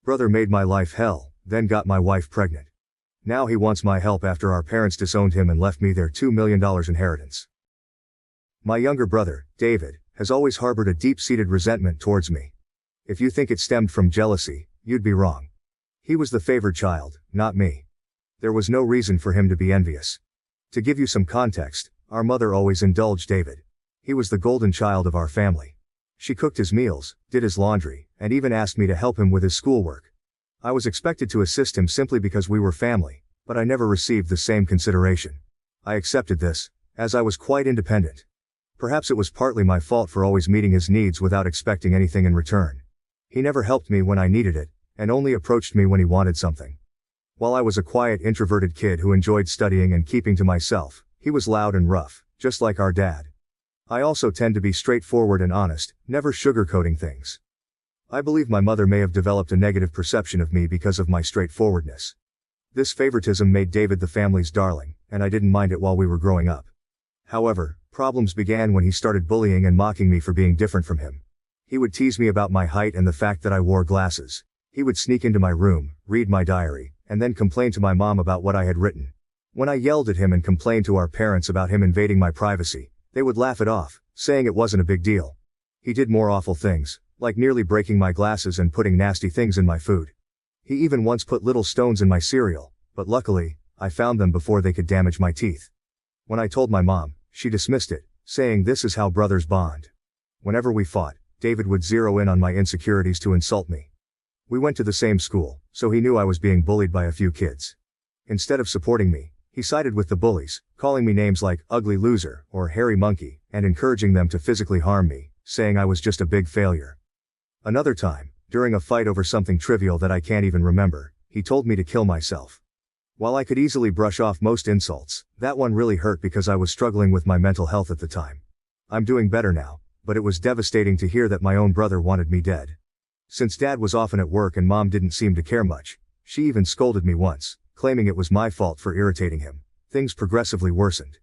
Brother made my life hell, then got my wife pregnant. Now he wants my help after our parents disowned him and left me their $2 million inheritance. My younger brother, David, has always harbored a deep-seated resentment towards me. If you think it stemmed from jealousy, you'd be wrong. He was the favored child, not me. There was no reason for him to be envious. To give you some context, our mother always indulged David. He was the golden child of our family. She cooked his meals, did his laundry, and even asked me to help him with his schoolwork. I was expected to assist him simply because we were family, but I never received the same consideration. I accepted this, as I was quite independent. Perhaps it was partly my fault for always meeting his needs without expecting anything in return. He never helped me when I needed it, and only approached me when he wanted something. While I was a quiet, introverted kid who enjoyed studying and keeping to myself, he was loud and rough, just like our dad. I also tend to be straightforward and honest, never sugarcoating things. I believe my mother may have developed a negative perception of me because of my straightforwardness. This favoritism made David the family's darling, and I didn't mind it while we were growing up. However, problems began when he started bullying and mocking me for being different from him. He would tease me about my height and the fact that I wore glasses. He would sneak into my room, read my diary, and then complain to my mom about what I had written. When I yelled at him and complained to our parents about him invading my privacy, they would laugh it off, saying it wasn't a big deal. He did more awful things, like nearly breaking my glasses and putting nasty things in my food. He even once put little stones in my cereal, but luckily, I found them before they could damage my teeth. When I told my mom, she dismissed it, saying this is how brothers bond. Whenever we fought, David would zero in on my insecurities to insult me. We went to the same school, so he knew I was being bullied by a few kids. Instead of supporting me, he sided with the bullies, calling me names like ugly loser or hairy monkey, and encouraging them to physically harm me, saying I was just a big failure. Another time, during a fight over something trivial that I can't even remember, he told me to kill myself. While I could easily brush off most insults, that one really hurt because I was struggling with my mental health at the time. I'm doing better now, but it was devastating to hear that my own brother wanted me dead. Since Dad was often at work and Mom didn't seem to care much, she even scolded me once, claiming it was my fault for irritating him. Things progressively worsened.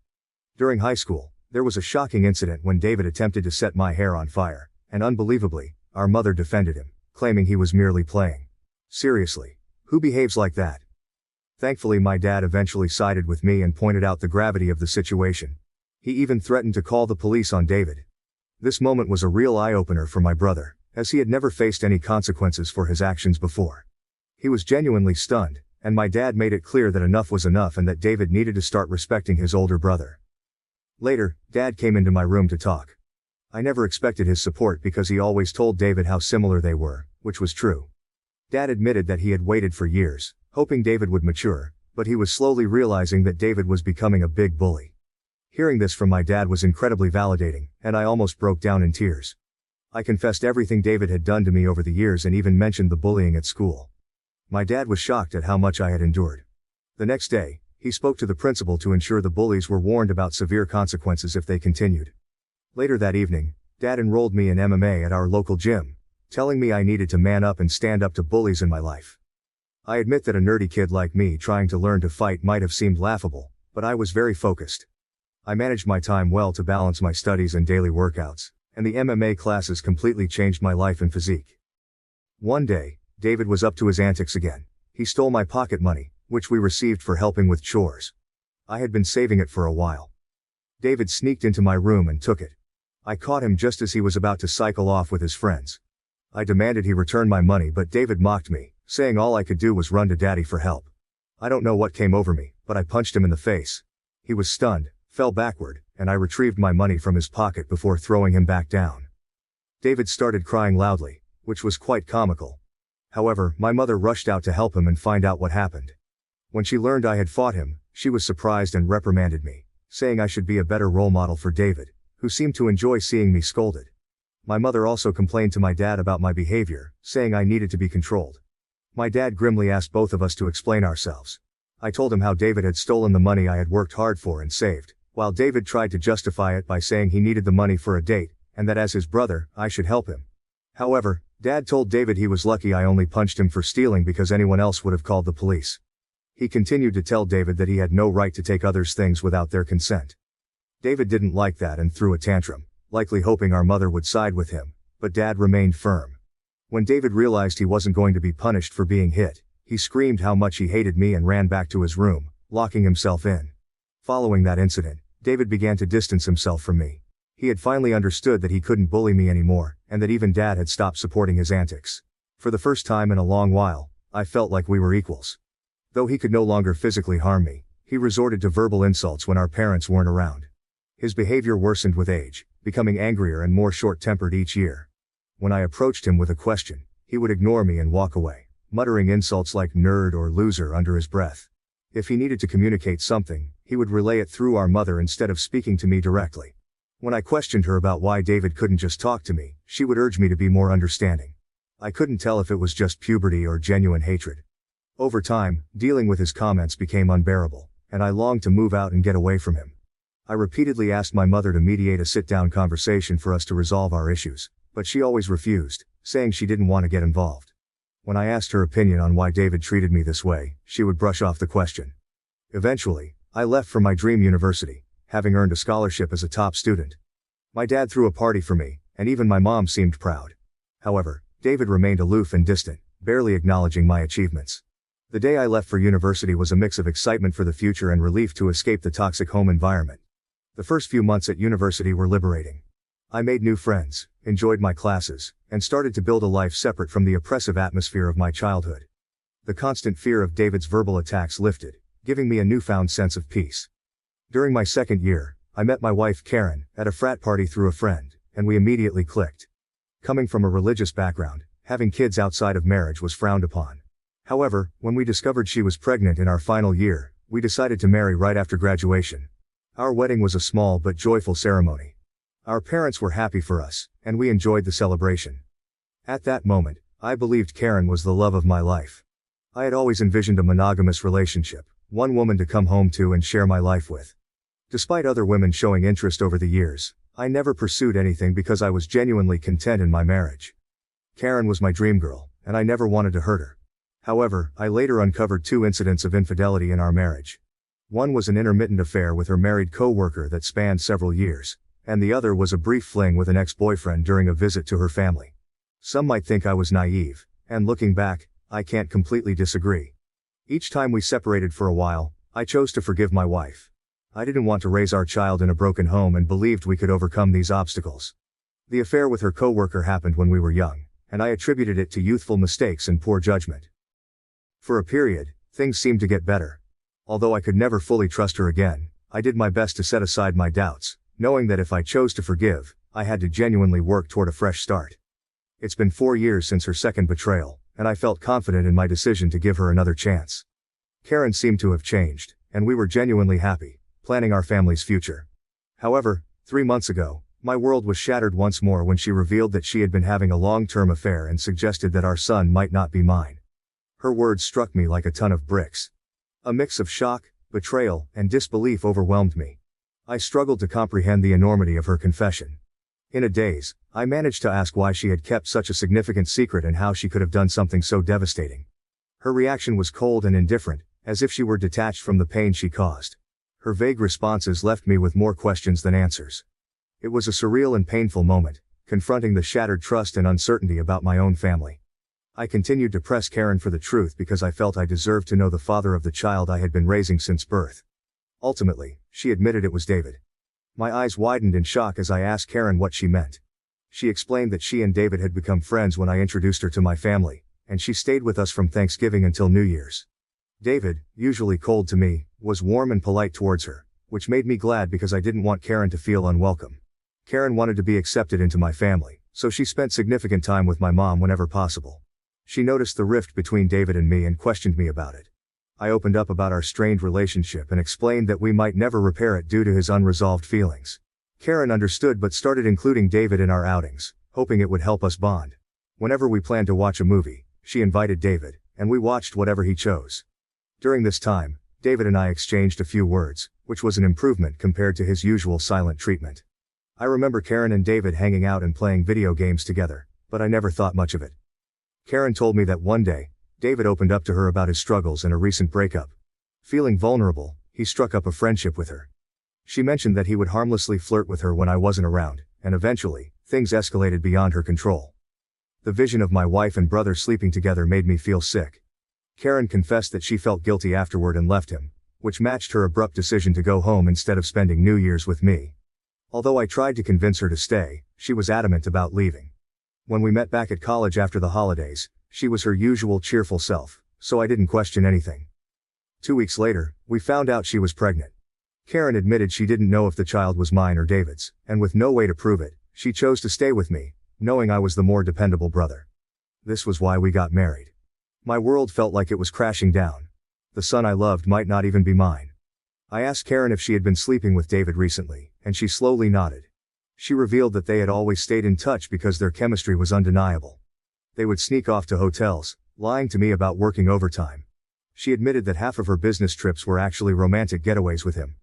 During high school, there was a shocking incident when David attempted to set my hair on fire, and unbelievably, our mother defended him, claiming he was merely playing. Seriously, who behaves like that? Thankfully, my dad eventually sided with me and pointed out the gravity of the situation. He even threatened to call the police on David. This moment was a real eye-opener for my brother, as he had never faced any consequences for his actions before. He was genuinely stunned, and my dad made it clear that enough was enough and that David needed to start respecting his older brother. Later, Dad came into my room to talk. I never expected his support because he always told David how similar they were, which was true. Dad admitted that he had waited for years, hoping David would mature, but he was slowly realizing that David was becoming a big bully. Hearing this from my dad was incredibly validating, and I almost broke down in tears. I confessed everything David had done to me over the years and even mentioned the bullying at school. My dad was shocked at how much I had endured. The next day, he spoke to the principal to ensure the bullies were warned about severe consequences if they continued. Later that evening, Dad enrolled me in MMA at our local gym, telling me I needed to man up and stand up to bullies in my life. I admit that a nerdy kid like me trying to learn to fight might have seemed laughable, but I was very focused. I managed my time well to balance my studies and daily workouts, and the MMA classes completely changed my life and physique. One day, David was up to his antics again. He stole my pocket money, which we received for helping with chores. I had been saving it for a while. David sneaked into my room and took it. I caught him just as he was about to cycle off with his friends. I demanded he return my money, but David mocked me, saying all I could do was run to Daddy for help. I don't know what came over me, but I punched him in the face. He was stunned, fell backward, and I retrieved my money from his pocket before throwing him back down. David started crying loudly, which was quite comical. However, my mother rushed out to help him and find out what happened. When she learned I had fought him, she was surprised and reprimanded me, saying I should be a better role model for David, who seemed to enjoy seeing me scolded. My mother also complained to my dad about my behavior, saying I needed to be controlled. My dad grimly asked both of us to explain ourselves. I told him how David had stolen the money I had worked hard for and saved, while David tried to justify it by saying he needed the money for a date, and that as his brother, I should help him. However, Dad told David he was lucky I only punched him for stealing because anyone else would have called the police. He continued to tell David that he had no right to take others' things without their consent. David didn't like that and threw a tantrum, likely hoping our mother would side with him, but Dad remained firm. When David realized he wasn't going to be punished for being hit, he screamed how much he hated me and ran back to his room, locking himself in. Following that incident, David began to distance himself from me. He had finally understood that he couldn't bully me anymore, and that even Dad had stopped supporting his antics. For the first time in a long while, I felt like we were equals. Though he could no longer physically harm me, he resorted to verbal insults when our parents weren't around. His behavior worsened with age, becoming angrier and more short-tempered each year. When I approached him with a question, he would ignore me and walk away, muttering insults like nerd or loser under his breath. If he needed to communicate something, he would relay it through our mother instead of speaking to me directly. When I questioned her about why David couldn't just talk to me, she would urge me to be more understanding. I couldn't tell if it was just puberty or genuine hatred. Over time, dealing with his comments became unbearable, and I longed to move out and get away from him. I repeatedly asked my mother to mediate a sit-down conversation for us to resolve our issues, but she always refused, saying she didn't want to get involved. When I asked her opinion on why David treated me this way, she would brush off the question. Eventually, I left for my dream university, having earned a scholarship as a top student. My dad threw a party for me, and even my mom seemed proud. However, David remained aloof and distant, barely acknowledging my achievements. The day I left for university was a mix of excitement for the future and relief to escape the toxic home environment. The first few months at university were liberating. I made new friends, enjoyed my classes, and started to build a life separate from the oppressive atmosphere of my childhood. The constant fear of David's verbal attacks lifted, giving me a newfound sense of peace. During my second year, I met my wife Karen at a frat party through a friend, and we immediately clicked. Coming from a religious background, having kids outside of marriage was frowned upon. However, when we discovered she was pregnant in our final year, we decided to marry right after graduation. Our wedding was a small but joyful ceremony. Our parents were happy for us, and we enjoyed the celebration. At that moment, I believed Karen was the love of my life. I had always envisioned a monogamous relationship, one woman to come home to and share my life with. Despite other women showing interest over the years, I never pursued anything because I was genuinely content in my marriage. Karen was my dream girl, and I never wanted to hurt her. However, I later uncovered 2 incidents of infidelity in our marriage. One was an intermittent affair with her married co-worker that spanned several years, and the other was a brief fling with an ex-boyfriend during a visit to her family. Some might think I was naive, and looking back, I can't completely disagree. Each time we separated for a while, I chose to forgive my wife. I didn't want to raise our child in a broken home and believed we could overcome these obstacles. The affair with her co-worker happened when we were young, and I attributed it to youthful mistakes and poor judgment. For a period, things seemed to get better. Although I could never fully trust her again, I did my best to set aside my doubts, knowing that if I chose to forgive, I had to genuinely work toward a fresh start. It's been 4 years since her second betrayal, and I felt confident in my decision to give her another chance. Karen seemed to have changed, and we were genuinely happy, planning our family's future. However, 3 months ago, my world was shattered once more when she revealed that she had been having a long-term affair and suggested that our son might not be mine. Her words struck me like a ton of bricks. A mix of shock, betrayal, and disbelief overwhelmed me. I struggled to comprehend the enormity of her confession. In a daze, I managed to ask why she had kept such a significant secret and how she could have done something so devastating. Her reaction was cold and indifferent, as if she were detached from the pain she caused. Her vague responses left me with more questions than answers. It was a surreal and painful moment, confronting the shattered trust and uncertainty about my own family. I continued to press Karen for the truth because I felt I deserved to know the father of the child I had been raising since birth. Ultimately, she admitted it was David. My eyes widened in shock as I asked Karen what she meant. She explained that she and David had become friends when I introduced her to my family, and she stayed with us from Thanksgiving until New Year's. David, usually cold to me, was warm and polite towards her, which made me glad because I didn't want Karen to feel unwelcome. Karen wanted to be accepted into my family, so she spent significant time with my mom whenever possible. She noticed the rift between David and me and questioned me about it. I opened up about our strained relationship and explained that we might never repair it due to his unresolved feelings. Karen understood but started including David in our outings, hoping it would help us bond. Whenever we planned to watch a movie, she invited David, and we watched whatever he chose. During this time, David and I exchanged a few words, which was an improvement compared to his usual silent treatment. I remember Karen and David hanging out and playing video games together, but I never thought much of it. Karen told me that one day, David opened up to her about his struggles and a recent breakup. Feeling vulnerable, he struck up a friendship with her. She mentioned that he would harmlessly flirt with her when I wasn't around, and eventually, things escalated beyond her control. The vision of my wife and brother sleeping together made me feel sick. Karen confessed that she felt guilty afterward and left him, which matched her abrupt decision to go home instead of spending New Year's with me. Although I tried to convince her to stay, she was adamant about leaving. When we met back at college after the holidays, she was her usual cheerful self, so I didn't question anything. 2 weeks later, we found out she was pregnant. Karen admitted she didn't know if the child was mine or David's, and with no way to prove it, she chose to stay with me, knowing I was the more dependable brother. This was why we got married. My world felt like it was crashing down. The son I loved might not even be mine. I asked Karen if she had been sleeping with David recently, and she slowly nodded. She revealed that they had always stayed in touch because their chemistry was undeniable. They would sneak off to hotels, lying to me about working overtime. She admitted that half of her business trips were actually romantic getaways with him.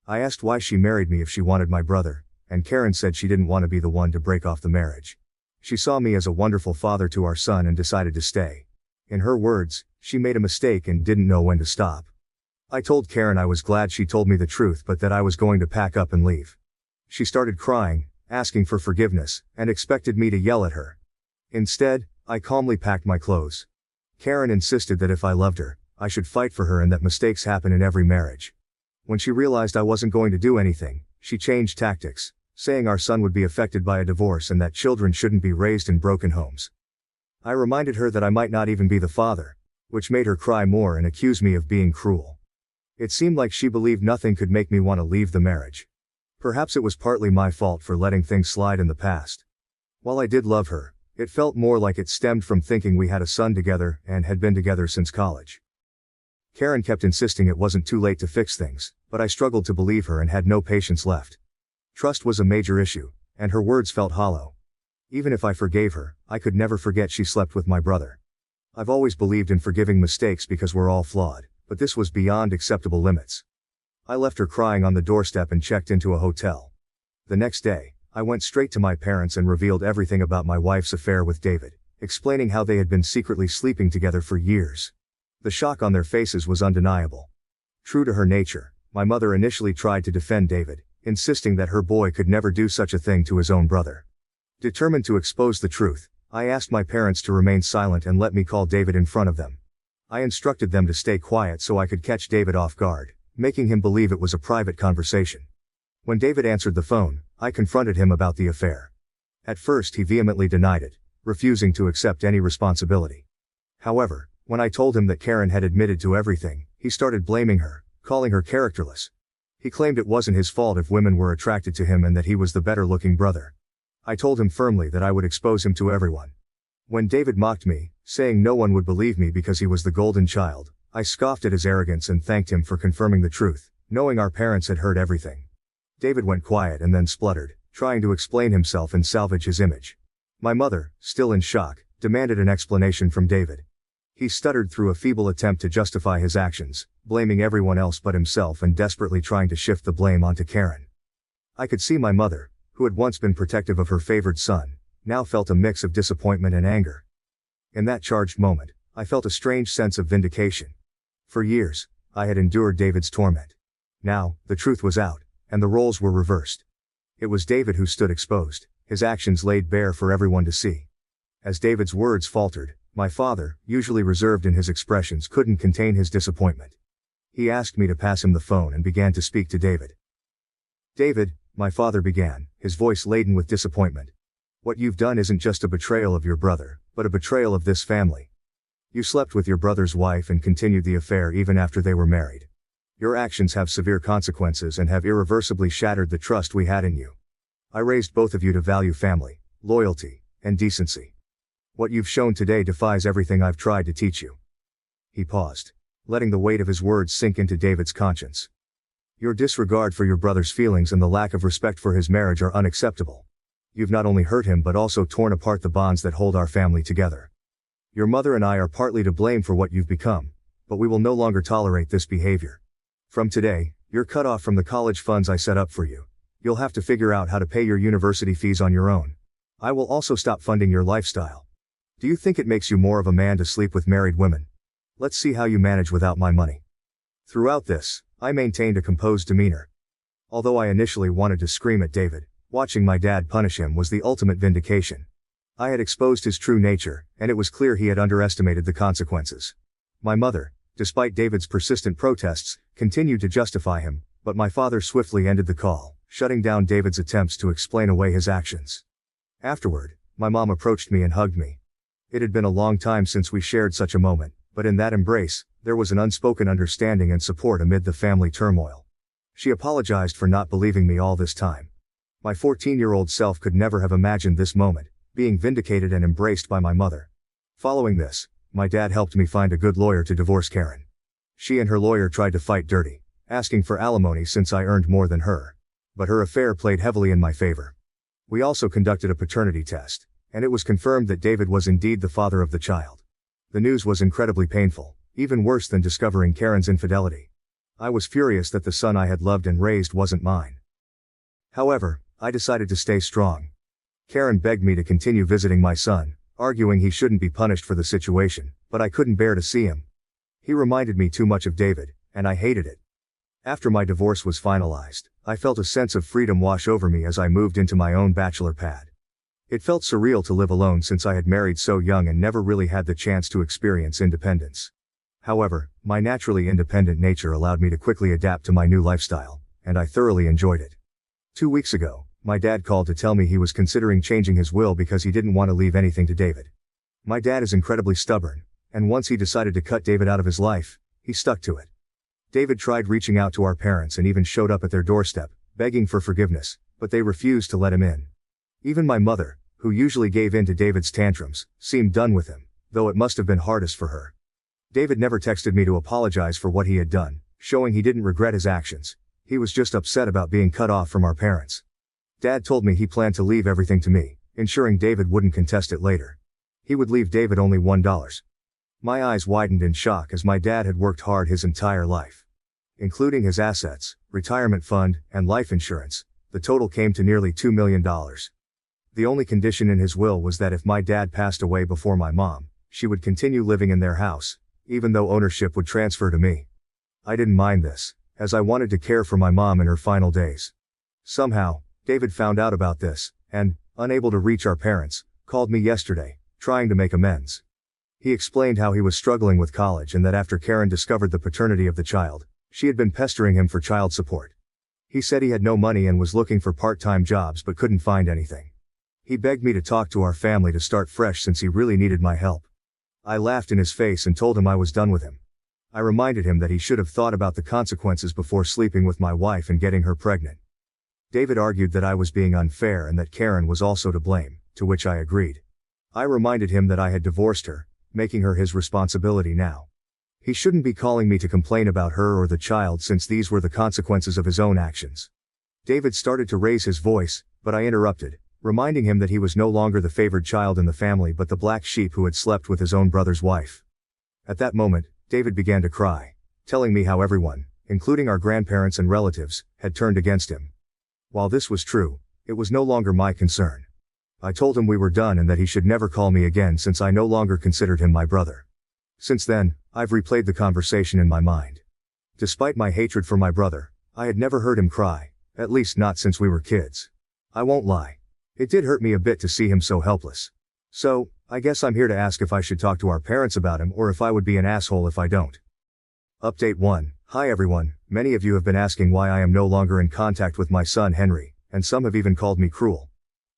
I asked why she married me if she wanted my brother, and Karen said she didn't want to be the one to break off the marriage. She saw me as a wonderful father to our son and decided to stay. In her words, she made a mistake and didn't know when to stop. I told Karen I was glad she told me the truth but that I was going to pack up and leave. She started crying, asking for forgiveness, and expected me to yell at her. Instead, I calmly packed my clothes. Karen insisted that if I loved her, I should fight for her and that mistakes happen in every marriage. When she realized I wasn't going to do anything, she changed tactics, saying our son would be affected by a divorce and that children shouldn't be raised in broken homes. I reminded her that I might not even be the father, which made her cry more and accuse me of being cruel. It seemed like she believed nothing could make me want to leave the marriage. Perhaps it was partly my fault for letting things slide in the past. While I did love her, it felt more like it stemmed from thinking we had a son together and had been together since college. Karen kept insisting it wasn't too late to fix things, but I struggled to believe her and had no patience left. Trust was a major issue, and her words felt hollow. Even if I forgave her, I could never forget she slept with my brother. I've always believed in forgiving mistakes because we're all flawed, but this was beyond acceptable limits. I left her crying on the doorstep and checked into a hotel. The next day, I went straight to my parents and revealed everything about my wife's affair with David, explaining how they had been secretly sleeping together for years. The shock on their faces was undeniable. True to her nature, my mother initially tried to defend David, insisting that her boy could never do such a thing to his own brother. Determined to expose the truth, I asked my parents to remain silent and let me call David in front of them. I instructed them to stay quiet so I could catch David off guard, making him believe it was a private conversation. When David answered the phone, I confronted him about the affair. At first he vehemently denied it, refusing to accept any responsibility. However, when I told him that Karen had admitted to everything, he started blaming her, calling her characterless. He claimed it wasn't his fault if women were attracted to him and that he was the better-looking brother. I told him firmly that I would expose him to everyone. When David mocked me, saying no one would believe me because he was the golden child, I scoffed at his arrogance and thanked him for confirming the truth, knowing our parents had heard everything. David went quiet and then spluttered, trying to explain himself and salvage his image. My mother, still in shock, demanded an explanation from David. He stuttered through a feeble attempt to justify his actions, blaming everyone else but himself and desperately trying to shift the blame onto Karen. I could see my mother, who had once been protective of her favored son, now felt a mix of disappointment and anger. In that charged moment, I felt a strange sense of vindication. For years, I had endured David's torment. Now, the truth was out, and the roles were reversed. It was David who stood exposed, his actions laid bare for everyone to see. As David's words faltered, my father, usually reserved in his expressions, couldn't contain his disappointment. He asked me to pass him the phone and began to speak to David. "David," my father began, his voice laden with disappointment. "What you've done isn't just a betrayal of your brother, but a betrayal of this family. You slept with your brother's wife and continued the affair even after they were married. Your actions have severe consequences and have irreversibly shattered the trust we had in you. I raised both of you to value family, loyalty, and decency. What you've shown today defies everything I've tried to teach you." He paused, letting the weight of his words sink into David's conscience. "Your disregard for your brother's feelings and the lack of respect for his marriage are unacceptable. You've not only hurt him but also torn apart the bonds that hold our family together. Your mother and I are partly to blame for what you've become, but we will no longer tolerate this behavior. From today, you're cut off from the college funds I set up for you. You'll have to figure out how to pay your university fees on your own. I will also stop funding your lifestyle. Do you think it makes you more of a man to sleep with married women? Let's see how you manage without my money." Throughout this, I maintained a composed demeanor. Although I initially wanted to scream at David, watching my dad punish him was the ultimate vindication. I had exposed his true nature, and it was clear he had underestimated the consequences. My mother, despite David's persistent protests, continued to justify him, but my father swiftly ended the call, shutting down David's attempts to explain away his actions. Afterward, my mom approached me and hugged me. It had been a long time since we shared such a moment, but in that embrace, there was an unspoken understanding and support amid the family turmoil. She apologized for not believing me all this time. My 14-year-old self could never have imagined this moment, being vindicated and embraced by my mother. Following this, my dad helped me find a good lawyer to divorce Karen. She and her lawyer tried to fight dirty, asking for alimony since I earned more than her. But her affair played heavily in my favor. We also conducted a paternity test, and it was confirmed that David was indeed the father of the child. The news was incredibly painful, even worse than discovering Karen's infidelity. I was furious that the son I had loved and raised wasn't mine. However, I decided to stay strong. Karen begged me to continue visiting my son, arguing he shouldn't be punished for the situation, but I couldn't bear to see him. He reminded me too much of David, and I hated it. After my divorce was finalized, I felt a sense of freedom wash over me as I moved into my own bachelor pad. It felt surreal to live alone since I had married so young and never really had the chance to experience independence. However, my naturally independent nature allowed me to quickly adapt to my new lifestyle, and I thoroughly enjoyed it. 2 weeks ago, my dad called to tell me he was considering changing his will because he didn't want to leave anything to David. My dad is incredibly stubborn, and once he decided to cut David out of his life, he stuck to it. David tried reaching out to our parents and even showed up at their doorstep, begging for forgiveness, but they refused to let him in. Even my mother, who usually gave in to David's tantrums, seemed done with him, though it must have been hardest for her. David never texted me to apologize for what he had done, showing he didn't regret his actions. He was just upset about being cut off from our parents. Dad told me he planned to leave everything to me, ensuring David wouldn't contest it later. He would leave David only $1. My eyes widened in shock as my dad had worked hard his entire life. Including his assets, retirement fund, and life insurance, the total came to nearly $2 million. The only condition in his will was that if my dad passed away before my mom, she would continue living in their house, even though ownership would transfer to me. I didn't mind this, as I wanted to care for my mom in her final days. Somehow, David found out about this, and, unable to reach our parents, called me yesterday, trying to make amends. He explained how he was struggling with college and that after Karen discovered the paternity of the child, she had been pestering him for child support. He said he had no money and was looking for part-time jobs but couldn't find anything. He begged me to talk to our family to start fresh since he really needed my help. I laughed in his face and told him I was done with him. I reminded him that he should have thought about the consequences before sleeping with my wife and getting her pregnant. David argued that I was being unfair and that Karen was also to blame, to which I agreed. I reminded him that I had divorced her, making her his responsibility now. He shouldn't be calling me to complain about her or the child since these were the consequences of his own actions. David started to raise his voice, but I interrupted, reminding him that he was no longer the favored child in the family but the black sheep who had slept with his own brother's wife. At that moment, David began to cry, telling me how everyone, including our grandparents and relatives, had turned against him. While this was true, it was no longer my concern. I told him we were done and that he should never call me again since I no longer considered him my brother. Since then, I've replayed the conversation in my mind. Despite my hatred for my brother, I had never heard him cry, at least not since we were kids. I won't lie. It did hurt me a bit to see him so helpless. So, I guess I'm here to ask if I should talk to our parents about him or if I would be an asshole if I don't. Update 1. Hi everyone, many of you have been asking why I am no longer in contact with my son Henry, and some have even called me cruel.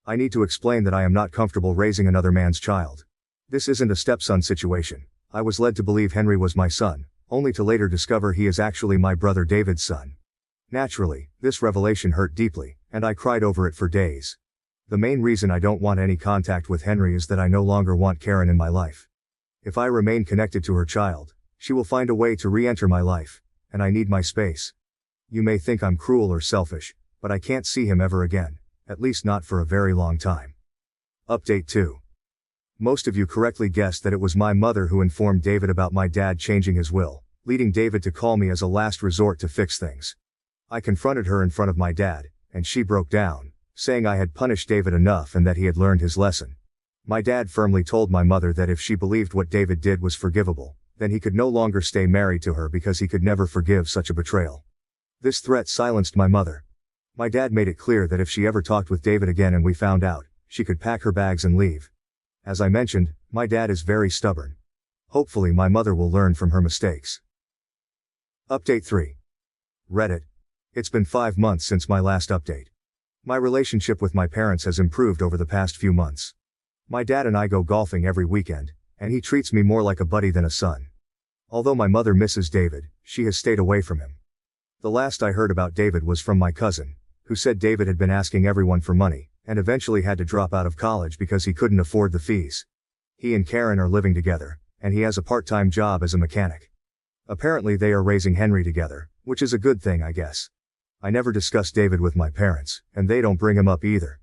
I need to explain that I am not comfortable raising another man's child. This isn't a stepson situation. I was led to believe Henry was my son, only to later discover he is actually my brother David's son. Naturally, this revelation hurt deeply, and I cried over it for days. The main reason I don't want any contact with Henry is that I no longer want Karen in my life. If I remain connected to her child, she will find a way to re-enter my life, and I need my space. You may think I'm cruel or selfish, but I can't see him ever again, at least not for a very long time. Update 2. Most of you correctly guessed that it was my mother who informed David about my dad changing his will, leading David to call me as a last resort to fix things. I confronted her in front of my dad, and she broke down, saying I had punished David enough and that he had learned his lesson. My dad firmly told my mother that if she believed what David did was forgivable, then he could no longer stay married to her because he could never forgive such a betrayal. This threat silenced my mother. My dad made it clear that if she ever talked with David again and we found out, she could pack her bags and leave. As I mentioned, my dad is very stubborn. Hopefully my mother will learn from her mistakes. Update 3. Reddit. It's been 5 months since my last update. My relationship with my parents has improved over the past few months. My dad and I go golfing every weekend, and he treats me more like a buddy than a son. Although my mother misses David, she has stayed away from him. The last I heard about David was from my cousin, who said David had been asking everyone for money, and eventually had to drop out of college because he couldn't afford the fees. He and Karen are living together, and he has a part-time job as a mechanic. Apparently they are raising Henry together, which is a good thing, I guess. I never discuss David with my parents, and they don't bring him up either.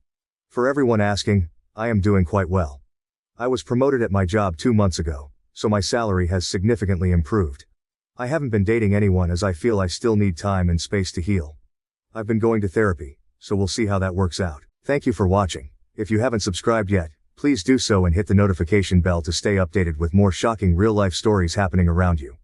For everyone asking, I am doing quite well. I was promoted at my job 2 months ago, so my salary has significantly improved. I haven't been dating anyone as I feel I still need time and space to heal. I've been going to therapy, so we'll see how that works out. Thank you for watching. If you haven't subscribed yet, please do so and hit the notification bell to stay updated with more shocking real-life stories happening around you.